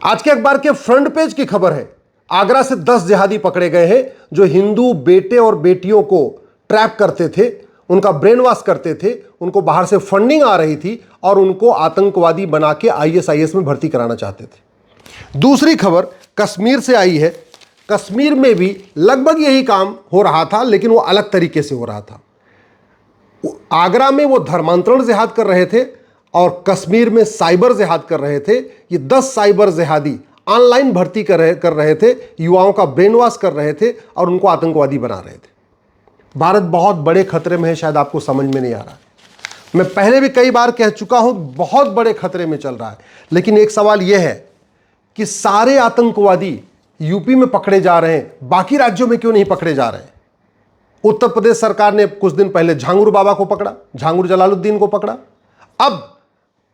आज के अखबार के फ्रंट पेज की खबर है, आगरा से 10 जिहादी पकड़े गए हैं जो हिंदू बेटे और बेटियों को ट्रैप करते थे, उनका ब्रेन वॉश करते थे, उनको बाहर से फंडिंग आ रही थी और उनको आतंकवादी बना के आईएसआईएस में भर्ती कराना चाहते थे। दूसरी खबर कश्मीर से आई है। कश्मीर में भी लगभग यही काम हो रहा था, लेकिन वो अलग तरीके से हो रहा था। आगरा में वो धर्मांतरण जिहाद कर रहे थे और कश्मीर में साइबर जिहाद कर रहे थे। ये 10 साइबर जिहादी ऑनलाइन भर्ती कर रहे थे, युवाओं का ब्रेन वॉश कर रहे थे और उनको आतंकवादी बना रहे थे। भारत बहुत बड़े खतरे में है, शायद आपको समझ में नहीं आ रहा है। मैं पहले भी कई बार कह चुका हूं, बहुत बड़े खतरे में चल रहा है। लेकिन एक सवाल यह है कि सारे आतंकवादी यूपी में पकड़े जा रहे हैं, बाकी राज्यों में क्यों नहीं पकड़े जा रहे हैं? उत्तर प्रदेश सरकार ने कुछ दिन पहले झांगुर बाबा को पकड़ा, झांगुर जलालुद्दीन को पकड़ा। अब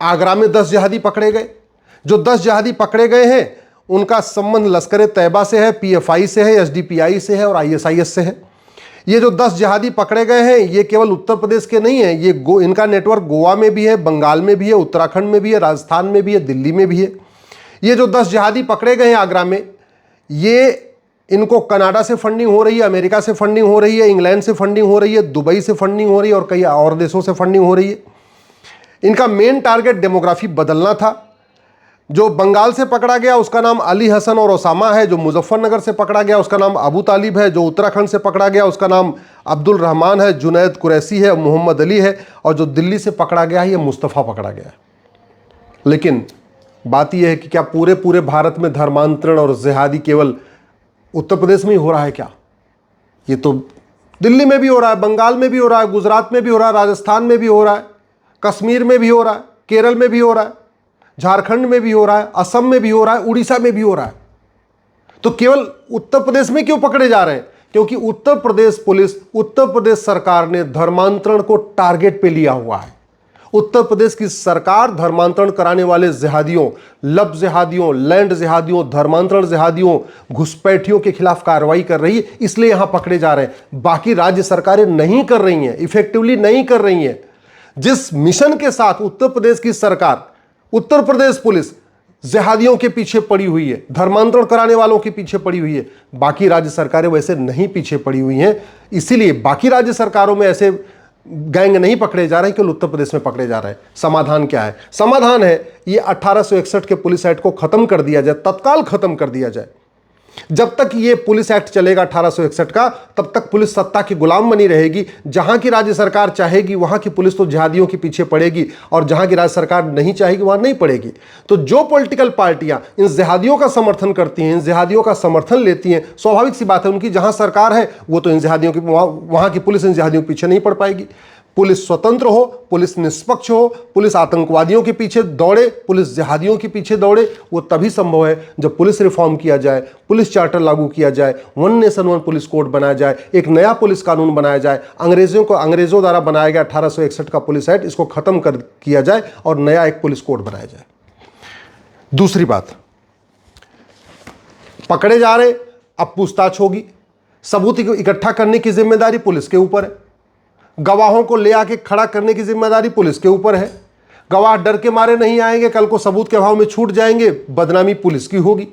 आगरा में 10 जिहादी पकड़े गए। जो 10 जिहादी पकड़े गए हैं उनका संबंध लश्कर तैयबा से है, पीएफआई से है, एसडीपीआई से है और आईएसआईएस से है। ये जो 10 जिहादी पकड़े गए हैं ये केवल उत्तर प्रदेश के नहीं है, ये इनका नेटवर्क गोवा में भी है, बंगाल में भी है, उत्तराखंड में भी है, राजस्थान में भी है, दिल्ली में भी है। ये जो 10 जिहादी पकड़े गए हैं आगरा में, ये इनको कनाडा से फंडिंग हो रही है, अमेरिका से फंडिंग हो रही है, इंग्लैंड से फंडिंग हो रही है, दुबई से फंडिंग हो रही है और कई और देशों से फंडिंग हो रही है। इनका मेन टारगेट डेमोग्राफी बदलना था। जो बंगाल से पकड़ा गया उसका नाम अली हसन और ओसामा है, जो मुजफ्फरनगर से पकड़ा गया उसका नाम अबू तालिब है, जो उत्तराखंड से पकड़ा गया उसका नाम अब्दुल रहमान है, जुनैद कुरैशी है, मोहम्मद अली है और जो दिल्ली से पकड़ा गया है ये मुस्तफ़ा पकड़ा गया है। लेकिन बात यह है कि क्या पूरे भारत में धर्मांतरण और जिहादी केवल उत्तर प्रदेश में ही हो रहा है क्या? ये तो दिल्ली में भी हो रहा है, बंगाल में भी हो रहा है, गुजरात में भी हो रहा है, राजस्थान में भी हो रहा है, कश्मीर में भी हो रहा है, केरल में भी हो रहा है, झारखंड में भी हो रहा है, असम में भी हो रहा है, उड़ीसा में भी हो रहा है। तो केवल उत्तर प्रदेश में क्यों पकड़े जा रहे हैं? क्योंकि उत्तर प्रदेश पुलिस, उत्तर प्रदेश सरकार ने धर्मांतरण को टारगेट पे लिया हुआ है। उत्तर प्रदेश की सरकार धर्मांतरण कराने वाले जिहादियों, लब जिहादियों, लैंड जिहादियों, धर्मांतरण जिहादियों, घुसपैठियों के खिलाफ कार्रवाई कर रही है, इसलिए यहां पकड़े जा रहे हैं। बाकी राज्य सरकारें नहीं कर रही हैं, इफेक्टिवली नहीं कर रही हैं। जिस मिशन के साथ उत्तर प्रदेश की सरकार, उत्तर प्रदेश पुलिस जिहादियों के पीछे पड़ी हुई है, धर्मांतरण कराने वालों के पीछे पड़ी हुई है, बाकी राज्य सरकारें वैसे नहीं पीछे पड़ी हुई हैं। इसीलिए बाकी राज्य सरकारों में ऐसे गैंग नहीं पकड़े जा रहे हैं, केवल उत्तर प्रदेश में पकड़े जा रहे हैं। समाधान क्या है? समाधान है ये 1861 के पुलिस एक्ट को खत्म कर दिया जाए, तत्काल खत्म कर दिया जाए। जब तक ये पुलिस एक्ट चलेगा 1861 का, तब तक पुलिस सत्ता की गुलाम बनी रहेगी। जहां की राज्य सरकार चाहेगी वहां की पुलिस तो जिहादियों के पीछे पड़ेगी और जहां की राज्य सरकार नहीं चाहेगी वहां नहीं पड़ेगी। तो जो पॉलिटिकल पार्टियां इन जिहादियों का समर्थन करती हैं, इन जिहादियों का समर्थन लेती हैं, स्वाभाविक सी बात है उनकी जहां सरकार है वो तो इन जिहादियों की, वहां की पुलिस इन जिहादियों के पीछे नहीं पड़ पाएगी। पुलिस स्वतंत्र हो, पुलिस निष्पक्ष हो, पुलिस आतंकवादियों के पीछे दौड़े, पुलिस जिहादियों के पीछे दौड़े, वो तभी संभव है जब पुलिस रिफॉर्म किया जाए, पुलिस चार्टर लागू किया जाए, one nation one police code बनाया जाए, एक नया पुलिस कानून बनाया जाए। अंग्रेजों द्वारा बनाया गया 1861 का पुलिस एक्ट, इसको खत्म कर किया जाए और नया एक पुलिस कोड बनाया जाए। दूसरी बात, पकड़े जा रहे, अब पूछताछ होगी, सबूत इकट्ठा करने की जिम्मेदारी पुलिस के ऊपर है, गवाहों को ले आके खड़ा करने की जिम्मेदारी पुलिस के ऊपर है। गवाह डर के मारे नहीं आएंगे, कल को सबूत के अभाव में छूट जाएंगे, बदनामी पुलिस की होगी।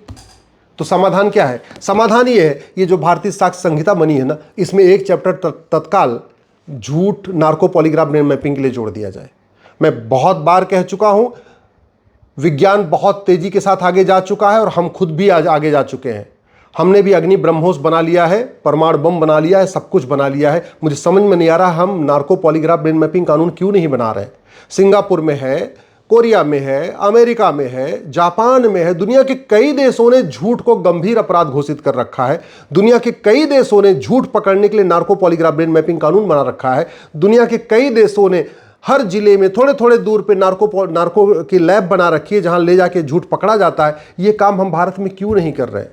तो समाधान क्या है? समाधान ये है, ये जो भारतीय साक्ष्य संहिता बनी है ना, इसमें एक चैप्टर तत्काल झूठ नार्को पॉलीग्राफ ब्रेन मैपिंग के लिए जोड़ दिया जाए। मैं बहुत बार कह चुका हूं, विज्ञान बहुत तेजी के साथ आगे जा चुका है और हम खुद भी आज आगे जा चुके हैं। हमने भी अग्नि ब्रह्मोस बना लिया है, परमाणु बम बना लिया है, सब कुछ बना लिया है। मुझे समझ में नहीं आ रहा हम नार्को पॉलीग्राफ ब्रेन मैपिंग कानून क्यों नहीं बना रहे। सिंगापुर में है, कोरिया में है, अमेरिका में है, जापान में है। दुनिया के कई देशों ने झूठ को गंभीर अपराध घोषित कर रखा है। दुनिया के कई देशों ने झूठ पकड़ने के लिए नार्को पॉलीग्राफ ब्रेन मैपिंग कानून बना रखा है। दुनिया के कई देशों ने हर जिले में थोड़े थोड़े दूर पे नार्को की लैब बना रखी है जहां ले जाके झूठ पकड़ा जाता है। ये काम हम भारत में क्यों नहीं कर रहे?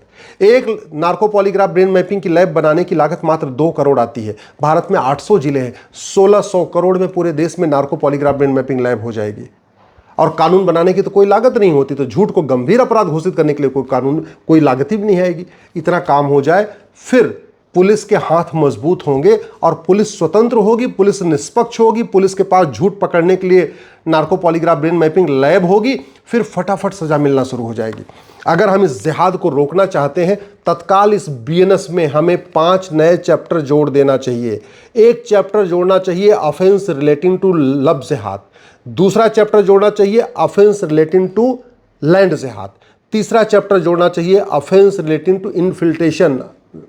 एक नार्को पॉलीग्राफ ब्रेन मैपिंग की लैब बनाने की लागत मात्र 2 करोड़ आती है। भारत में 800 जिले हैं, 1600 करोड़ में पूरे देश में narco polygraph brain mapping lab हो जाएगी। और कानून बनाने की तो कोई लागत नहीं होती, तो झूठ को गंभीर अपराध घोषित करने के लिए कोई कानून, कोई लागत ही नहीं आएगी। इतना काम हो जाए, फिर पुलिस के हाथ मजबूत होंगे और पुलिस स्वतंत्र होगी, पुलिस निष्पक्ष होगी, पुलिस के पास झूठ पकड़ने के लिए narco polygraph brain mapping lab होगी, फिर फटाफट सजा मिलना शुरू हो जाएगी। अगर हम इस जिहाद को रोकना चाहते हैं, तत्काल इस बीएनएस में हमें 5 नए चैप्टर जोड़ देना चाहिए। एक चैप्टर जोड़ना चाहिए ऑफेंस रिलेटिंग टू लव जिहाद, दूसरा चैप्टर जोड़ना चाहिए ऑफेंस रिलेटिंग टू लैंड जिहाद, तीसरा चैप्टर जोड़ना चाहिए ऑफेंस रिलेटिंग टू इनफिल्ट्रेशन,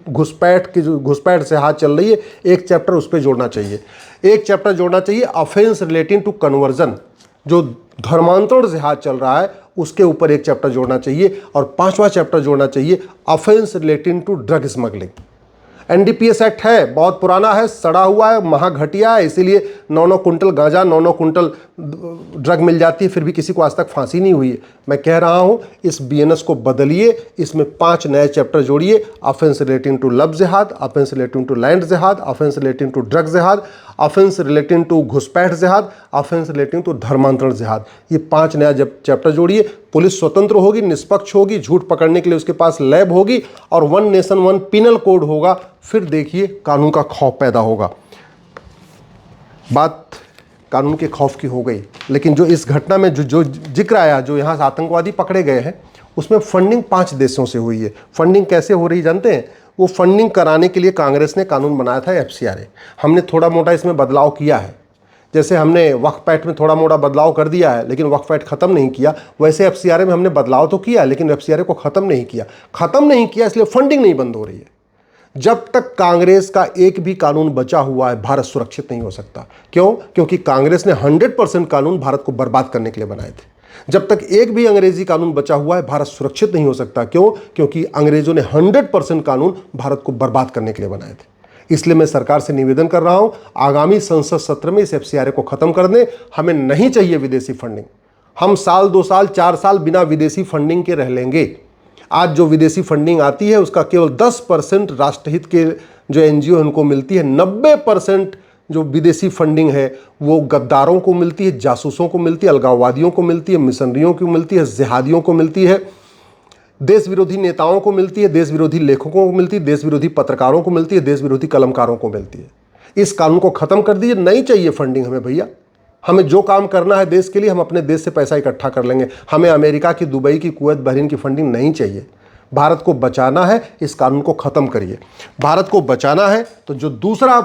घुसपैठ की जो घुसपैठ जिहाद चल रही है, एक चैप्टर उस पर जोड़ना चाहिए। एक चैप्टर जोड़ना चाहिए ऑफेंस रिलेटिंग टू कन्वर्जन, जो धर्मांतरण जिहाद चल रहा है उसके ऊपर एक चैप्टर जोड़ना चाहिए। और 5वां चैप्टर जोड़ना चाहिए offence relating to drug smuggling. NDPS act है, बहुत पुराना है, सड़ा हुआ है, महाघटिया है, इसीलिए 9-9 कुंटल गांजा, 9-9 कुंटल ड्रग मिल जाती है, फिर भी किसी को आज तक फांसी नहीं हुई है। मैं कह रहा हूं इस बीएनएस को बदलिए, इसमें 5 नए चैप्टर जोड़िए, ऑफेंस रिलेटिंग टू लव जिहाद, ऑफेंस रिलेटिंग टू लैंड जिहाद, ऑफेंस रिलेटिंग टू ड्रग जिहाद, ऑफेंस रिलेटिंग टू घुसपैठ जिहाद, ऑफेंस रिलेटिंग टू धर्मांतरण जिहाद। ये 5 नया चैप्टर जोड़िए। पुलिस स्वतंत्र होगी, निष्पक्ष होगी, झूठ पकड़ने के लिए उसके पास लैब होगी और 1 नेशन 1 पिनल कोड होगा। फिर देखिए कानून का खौफ पैदा होगा। बात कानून के खौफ की हो गई, लेकिन जो इस घटना में जो जिक्र आया, जो यहाँ से आतंकवादी पकड़े गए हैं, उसमें फंडिंग 5 देशों से हुई है। फंडिंग कैसे हो रही जानते हैं? वो फंडिंग कराने के लिए कांग्रेस ने कानून बनाया था एफसीआरए। हमने थोड़ा मोटा इसमें बदलाव किया है, जैसे हमने वक्फ एक्ट में थोड़ा मोटा बदलाव कर दिया है लेकिन वक्फ एक्ट खत्म नहीं किया, वैसे एफसीआरए में हमने बदलाव तो किया लेकिन एफसीआरए को खत्म नहीं किया, इसलिए फंडिंग नहीं बंद हो रही है। जब तक कांग्रेस का एक भी कानून बचा हुआ है, भारत सुरक्षित नहीं हो सकता। क्यों? क्योंकि कांग्रेस ने 100% कानून भारत को बर्बाद करने के लिए बनाए थे। जब तक एक भी अंग्रेजी कानून बचा हुआ है, भारत सुरक्षित नहीं हो सकता। क्यों? क्योंकि अंग्रेजों ने 100% कानून भारत को बर्बाद करने के लिए बनाए थे। इसलिए मैं सरकार से निवेदन कर रहा हूं, आगामी संसद सत्र में इस एफसीआरए को खत्म कर दें। हमें नहीं चाहिए विदेशी फंडिंग। हम साल 2 साल 4 साल बिना विदेशी फंडिंग के रह लेंगे। आज जो विदेशी फंडिंग आती है उसका केवल 10% राष्ट्रहित के जो एनजीओ उनको मिलती है। 90% जो विदेशी फंडिंग है वो गद्दारों को मिलती है, जासूसों को मिलती है, अलगाववादियों को मिलती है, मिशनरियों को मिलती है, जिहादियों को मिलती है, देश विरोधी नेताओं को मिलती है, देश विरोधी लेखकों को मिलती है, देश विरोधी पत्रकारों को मिलती है, देश विरोधी कलमकारों को मिलती है। इस कानून को खत्म कर दीजिए। नहीं चाहिए फंडिंग हमें भैया। हमें जो काम करना है देश के लिए, हम अपने देश से पैसा इकट्ठा कर लेंगे। हमें अमेरिका की, दुबई की, कुवैत, बहरीन की फंडिंग नहीं चाहिए। भारत को बचाना है, इस कानून को खत्म करिए। भारत को बचाना है तो जो दूसरा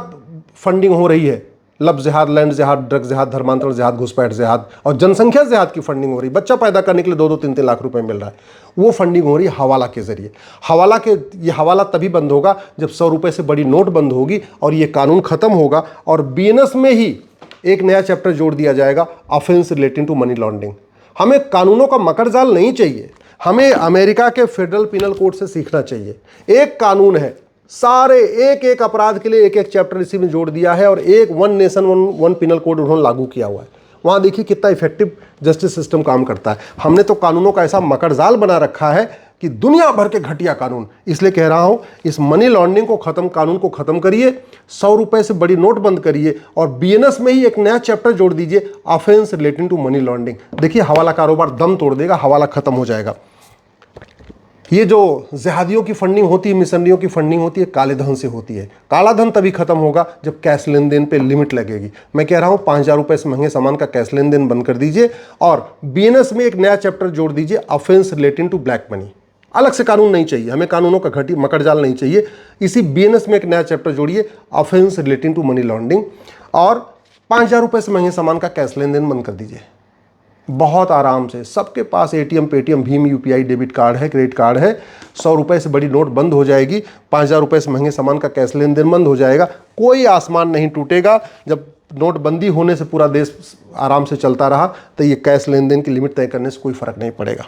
फंडिंग हो रही है, लव जिहाद, लैंड जिहाद, ड्रग जिहाद, धर्मांतरण जिहाद, घुसपैठ जिहाद और जनसंख्या जिहाद की फंडिंग हो रही है, बच्चा पैदा करने के लिए 2-2, 3-3 लाख रुपए मिल रहा है, वो फंडिंग हो रही है हवाला के जरिए। ये हवाला तभी बंद होगा जब 100 रुपए से बड़ी नोट बंद होगी और ये कानून खत्म होगा और बीएनएस में ही एक नया चैप्टर जोड़ दिया जाएगा, offence relating to money laundering. हमें कानूनों का मकड़जाल नहीं चाहिए। हमें अमेरिका के फेडरल पिनल कोड से सीखना चाहिए। एक कानून है, सारे एक अपराध के लिए एक चैप्टर इसी में जोड़ दिया है और एक 1 नेशन 1 पिनल कोड उन्होंने लागू किया हुआ है। वहां देखिए कितना इफेक्टिव जस्टिस सिस्टम काम करता है। हमने तो कानूनों का ऐसा मकड़जाल बना रखा है कि दुनिया भर के घटिया कानून। इसलिए कह रहा हूं, इस मनी लॉन्ड्रिंग को खत्म, कानून को खत्म करिए, 100 रुपए से बड़ी नोट बंद करिए और बीएनएस में ही एक नया चैप्टर जोड़ दीजिए, offence relating to money laundering. देखिए हवाला कारोबार दम तोड़ देगा, हवाला खत्म हो जाएगा। ये जो जिहादियों की फंडिंग होती है, मिशनरियों की फंडिंग होती है, काले धन से होती है। काला धन तभी खत्म होगा जब कैश लेन देन पे लिमिट लगेगी। मैं कह रहा हूं 5000 रुपए से महंगे सामान का कैश लेन देन बंद कर दीजिए और बीएनएस में एक नया चैप्टर जोड़ दीजिए, offence relating to black money. अलग से कानून नहीं चाहिए हमें, कानूनों का घटी मकड़जाल नहीं चाहिए। इसी बीएनएस में एक नया चैप्टर जोड़िए, offence relating to money laundering, और 5000 रुपए से महंगे सामान का कैश लेन देन बंद कर दीजिए। बहुत आराम से सबके पास एटीएम, पेटीएम, भीम, यूपीआई, डेबिट कार्ड है, क्रेडिट कार्ड है। 100 रुपए से बड़ी नोट बंद हो जाएगी, 5000 रुपए से महंगे सामान का कैश लेन देन बंद हो जाएगा। कोई आसमान नहीं टूटेगा। जब नोटबंदी होने से पूरा देश आराम से चलता रहा तो ये कैश लेन देन की लिमिट तय करने से कोई फर्क नहीं पड़ेगा।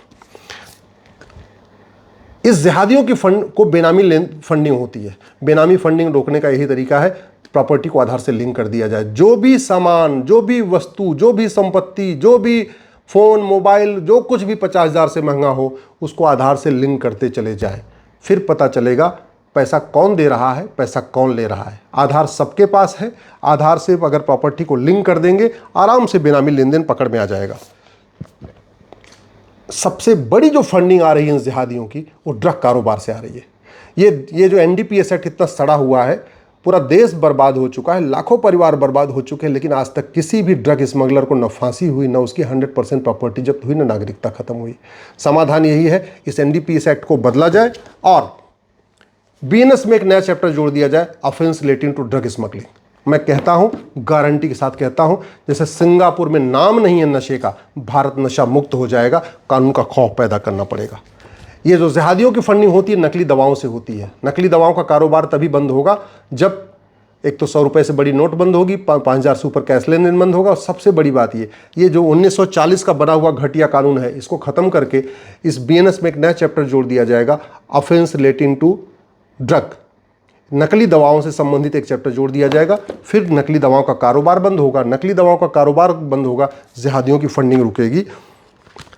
इस जिहादियों की फंड को बेनामी फंडिंग होती है। बेनामी फंडिंग रोकने का यही तरीका है, प्रॉपर्टी को आधार से लिंक कर दिया जाए। जो भी सामान, जो भी वस्तु, जो भी संपत्ति, जो भी फ़ोन, मोबाइल, जो कुछ भी 50,000 से महंगा हो, उसको आधार से लिंक करते चले जाए। फिर पता चलेगा पैसा कौन दे रहा है, पैसा कौन ले रहा है। आधार सबके पास है। आधार से अगर प्रॉपर्टी को लिंक कर देंगे, आराम से बेनामी लेन देन पकड़ में आ जाएगा। सबसे बड़ी जो फंडिंग आ रही है जिहादियों की, वो ड्रग कारोबार से आ रही है। ये जो एनडीपीएस एक्ट इतना सड़ा हुआ है, पूरा देश बर्बाद हो चुका है, लाखों परिवार बर्बाद हो चुके हैं, लेकिन आज तक किसी भी ड्रग स्मगलर को न फांसी हुई, न उसकी 100% प्रॉपर्टी जब्त हुई, न नागरिकता खत्म हुई। समाधान यही है, इस एनडीपीएस एक्ट को बदला जाए और बीएनएस में एक नया चैप्टर जोड़ दिया जाए, offence relating to drug smuggling. मैं कहता हूं, गारंटी के साथ कहता हूं, जैसे सिंगापुर में नाम नहीं है नशे का, भारत नशा मुक्त हो जाएगा। कानून का खौफ पैदा करना पड़ेगा। ये जो जिहादियों की फंडिंग होती है, नकली दवाओं से होती है। नकली दवाओं का कारोबार तभी बंद होगा जब एक तो 100 रुपये से बड़ी नोट बंद होगी, 5,000 से ऊपर कैश लेन देन बंद होगा, और सबसे बड़ी बात ये जो 1940 का बना हुआ घटिया कानून है, इसको खत्म करके इस बीएनएस में एक नया चैप्टर जोड़ दिया जाएगा, ऑफेंस रिलेटिंग टू ड्रग। नकली दवाओं से संबंधित एक चैप्टर जोड़ दिया जाएगा, फिर नकली दवाओं का कारोबार बंद होगा। नकली दवाओं का कारोबार बंद होगा, जिहादियों की फंडिंग रुकेगी।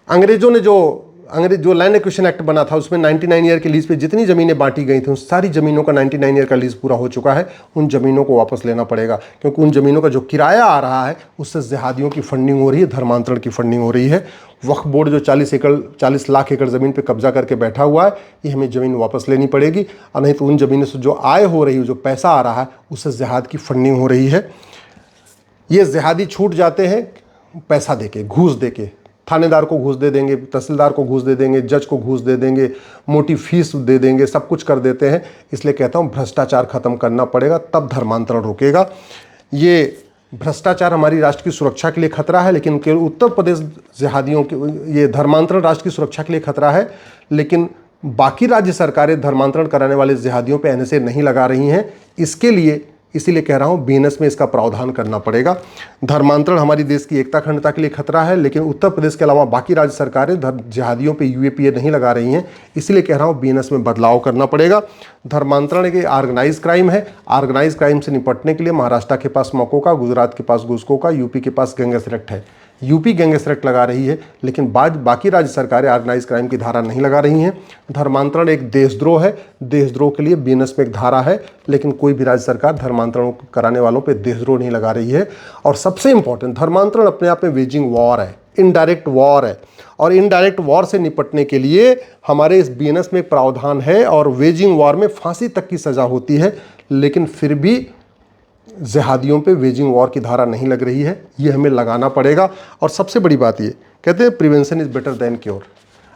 अंग्रेजों ने जो लैंड एक्विजिशन एक्ट बना था, उसमें 99 ईयर के लीज पे जितनी ज़मीनें बांटी गई थी, उन सारी ज़मीनों का 99 ईयर का लीज पूरा हो चुका है। उन ज़मीनों को वापस लेना पड़ेगा, क्योंकि उन ज़मीनों का जो किराया आ रहा है उससे जिहादियों की फंडिंग हो रही है, धर्मांतरण की फंडिंग हो रही है। वक्फ बोर्ड जो 40 लाख एकड़ ज़मीन पर कब्जा करके बैठा हुआ है, ये हमें ज़मीन वापस लेनी पड़ेगी, और नहीं तो उन ज़मीनों से जो आय हो रही है, जो पैसा आ रहा है, उससे जिहाद की फंडिंग हो रही है। ये जिहादी छूट जाते हैं पैसा देके, घूस देके। थानेदार को घूस दे देंगे, तहसीलदार को घूस दे देंगे, जज को घूस दे देंगे, मोटी फीस दे देंगे, सब कुछ कर देते हैं। इसलिए कहता हूँ भ्रष्टाचार खत्म करना पड़ेगा, तब धर्मांतरण रुकेगा। ये भ्रष्टाचार हमारी राष्ट्र की सुरक्षा के लिए खतरा है, लेकिन केवल उत्तर प्रदेश जिहादियों के, ये धर्मांतरण राष्ट्र की सुरक्षा के लिए खतरा है, लेकिन बाकी राज्य सरकारें धर्मांतरण कराने वाले जिहादियों पर एनएसए नहीं लगा रही हैं। इसके लिए इसीलिए कह रहा हूँ बीएनएस में इसका प्रावधान करना पड़ेगा। धर्मांतरण हमारी देश की एकता अखंडता के लिए खतरा है, लेकिन उत्तर प्रदेश के अलावा बाकी राज्य सरकारें जिहादियों पे यूएपीए नहीं लगा रही हैं। इसीलिए कह रहा हूँ बीएनएस में बदलाव करना पड़ेगा। धर्मांतरण एक ऑर्गेनाइज क्राइम है। ऑर्गेनाइज क्राइम से निपटने के लिए महाराष्ट्र के पास मको का, गुजरात के पास घुसको का, यूपी के पास गैंगरेस एक्ट है। यूपी गैंगरेस एक्ट लगा रही है, लेकिन बाकी राज्य सरकारें ऑर्गेनाइज क्राइम की धारा नहीं लगा रही हैं। धर्मांतरण एक देशद्रोह है, देशद्रोह के लिए बीएनएस में एक धारा है, लेकिन कोई भी राज्य सरकार धर्मांतरण कराने वालों पे देशद्रोह नहीं लगा रही है। और सबसे इंपॉर्टेंट, धर्मांतरण अपने आप में वेजिंग वॉर है, इनडायरेक्ट वॉर है, और इनडायरेक्ट वॉर से निपटने के लिए हमारे इस बीएनएस में एक प्रावधान है, और वेजिंग वॉर में फांसी तक की सज़ा होती है, लेकिन फिर भी जिहादियों पे वेजिंग वॉर की धारा नहीं लग रही है। ये हमें लगाना पड़ेगा। और सबसे बड़ी बात ये कहते हैं prevention is better than cure.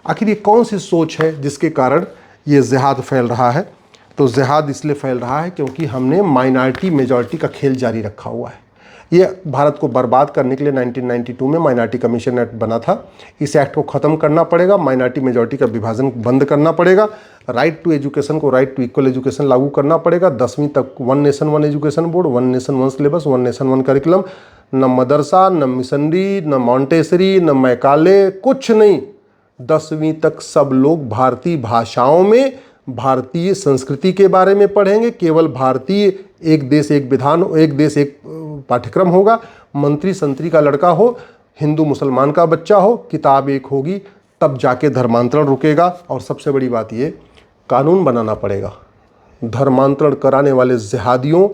आखिर ये कौन सी सोच है जिसके कारण ये जिहाद फैल रहा है? तो जिहाद इसलिए फैल रहा है क्योंकि हमने माइनॉरिटी मेजॉरिटी का खेल जारी रखा हुआ है। ये भारत को बर्बाद करने के लिए 1992 में माइनॉरिटी कमीशन एक्ट बना था। इस एक्ट को ख़त्म करना पड़ेगा, माइनॉरिटी मेजॉरिटी का विभाजन बंद करना पड़ेगा, राइट टू एजुकेशन को राइट टू इक्वल एजुकेशन लागू करना पड़ेगा। 10वीं तक 1 nation 1 education board, 1 nation 1 syllabus, 1 nation 1 curriculum. न मदरसा, न मिशनरी, न मॉन्टेसरी, न मैकाले, कुछ नहीं। 10वीं तक सब लोग भारतीय भाषाओं में भारतीय संस्कृति के बारे में पढ़ेंगे। केवल भारतीय एक देश एक विधान, एक देश एक पाठ्यक्रम होगा। मंत्री संतरी का लड़का हो, हिंदू मुसलमान का बच्चा हो, किताब एक होगी, तब जाके धर्मांतरण रुकेगा। और सबसे बड़ी बात ये, कानून बनाना पड़ेगा। धर्मांतरण कराने वाले जिहादियों,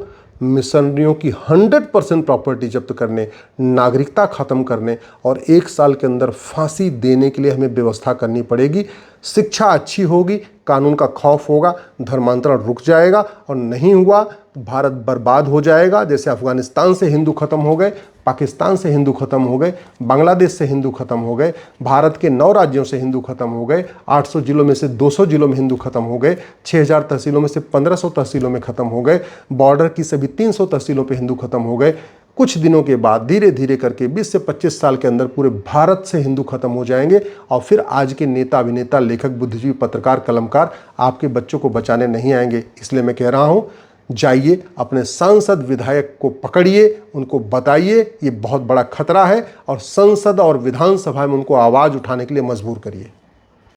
मिशनरियों की 100% प्रॉपर्टी जब्त करने, नागरिकता ख़त्म करने और 1 साल के अंदर फांसी देने के लिए हमें व्यवस्था करनी पड़ेगी। शिक्षा अच्छी होगी, कानून का खौफ होगा, धर्मांतरण रुक जाएगा, और नहीं हुआ भारत बर्बाद हो जाएगा। जैसे अफगानिस्तान से हिंदू खत्म हो गए, पाकिस्तान से हिंदू खत्म हो गए, बांग्लादेश से हिंदू खत्म हो गए, भारत के 9 राज्यों से हिंदू खत्म हो गए, 800 जिलों में से 200 जिलों में हिंदू खत्म हो गए, 6000 तहसीलों में से 1500 तहसीलों में खत्म हो गए, बॉर्डर की सभी 300 तहसीलों पर हिंदू खत्म हो गए। कुछ दिनों के बाद धीरे धीरे करके 20 से 25 साल के अंदर पूरे भारत से हिंदू खत्म हो जाएंगे, और फिर आज के नेता, अभिनेता, लेखक, बुद्धिजीवी, पत्रकार, कलमकार आपके बच्चों को बचाने नहीं आएंगे। इसलिए मैं कह रहा हूँ, जाइए अपने सांसद विधायक को पकड़िए, उनको बताइए ये बहुत बड़ा खतरा है, और संसद और विधानसभा में उनको आवाज़ उठाने के लिए मजबूर करिए।